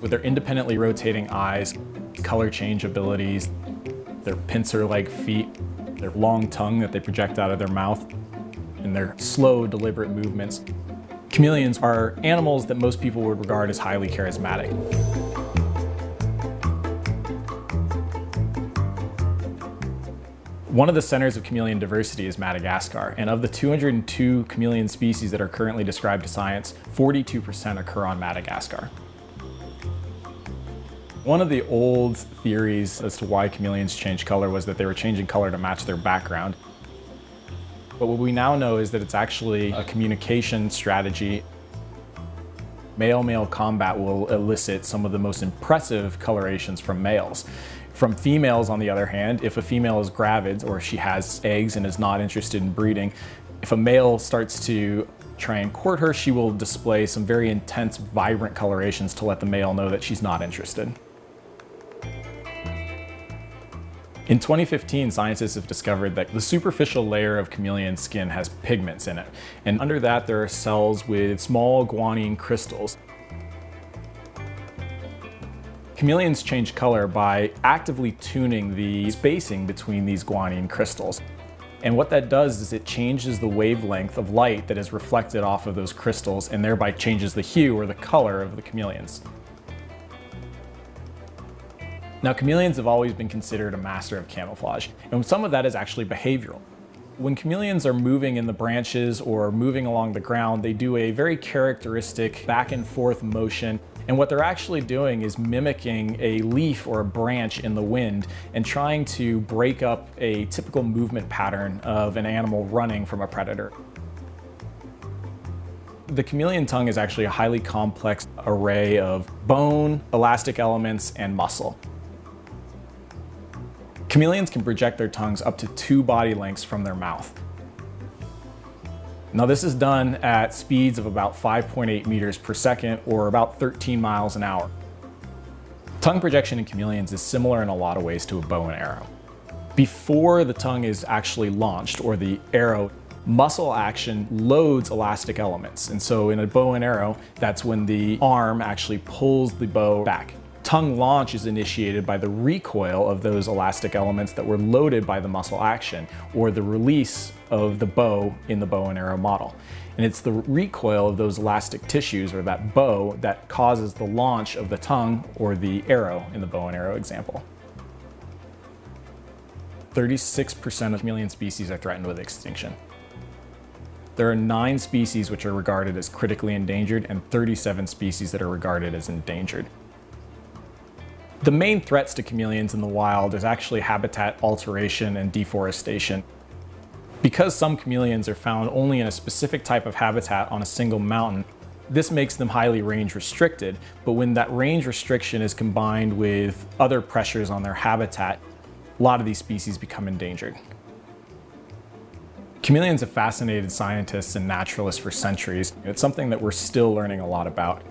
With their independently rotating eyes, color change abilities, their pincer-like feet, their long tongue that they project out of their mouth, and their slow, deliberate movements, chameleons are animals that most people would regard as highly charismatic. One of the centers of chameleon diversity is Madagascar, and of the 202 chameleon species that are currently described to science, 42% occur on Madagascar. One of the old theories as to why chameleons change color was that they were changing color to match their background. But what we now know is that it's actually a communication strategy. Male-male combat will elicit some of the most impressive colorations from males. From females, on the other hand, if a female is gravid or she has eggs and is not interested in breeding, if a male starts to try and court her, she will display some very intense, vibrant colorations to let the male know that she's not interested. In 2015, scientists have discovered that the superficial layer of chameleon skin has pigments in it, and under that there are cells with small guanine crystals. Chameleons change color by actively tuning the spacing between these guanine crystals. And what that does is it changes the wavelength of light that is reflected off of those crystals and thereby changes the hue or the color of the chameleons. Now, chameleons have always been considered a master of camouflage, and some of that is actually behavioral. When chameleons are moving in the branches or moving along the ground, they do a very characteristic back and forth motion. And what they're actually doing is mimicking a leaf or a branch in the wind and trying to break up a typical movement pattern of an animal running from a predator. The chameleon tongue is actually a highly complex array of bone, elastic elements, and muscle. Chameleons can project their tongues up to 2 body lengths from their mouth. Now, this is done at speeds of about 5.8 meters per second or about 13 miles an hour. Tongue projection in chameleons is similar in a lot of ways to a bow and arrow. Before the tongue is actually launched, or the arrow, muscle action loads elastic elements. And so in a bow and arrow, that's when the arm actually pulls the bow back. Tongue launch is initiated by the recoil of those elastic elements that were loaded by the muscle action, or the release of the bow in the bow and arrow model. And it's the recoil of those elastic tissues, or that bow, that causes the launch of the tongue or the arrow in the bow and arrow example. 36% of chameleon species are threatened with extinction. There are 9 species which are regarded as critically endangered and 37 species that are regarded as endangered. The main threats to chameleons in the wild is actually habitat alteration and deforestation. Because some chameleons are found only in a specific type of habitat on a single mountain, this makes them highly range restricted, but when that range restriction is combined with other pressures on their habitat, a lot of these species become endangered. Chameleons have fascinated scientists and naturalists for centuries. It's something that we're still learning a lot about.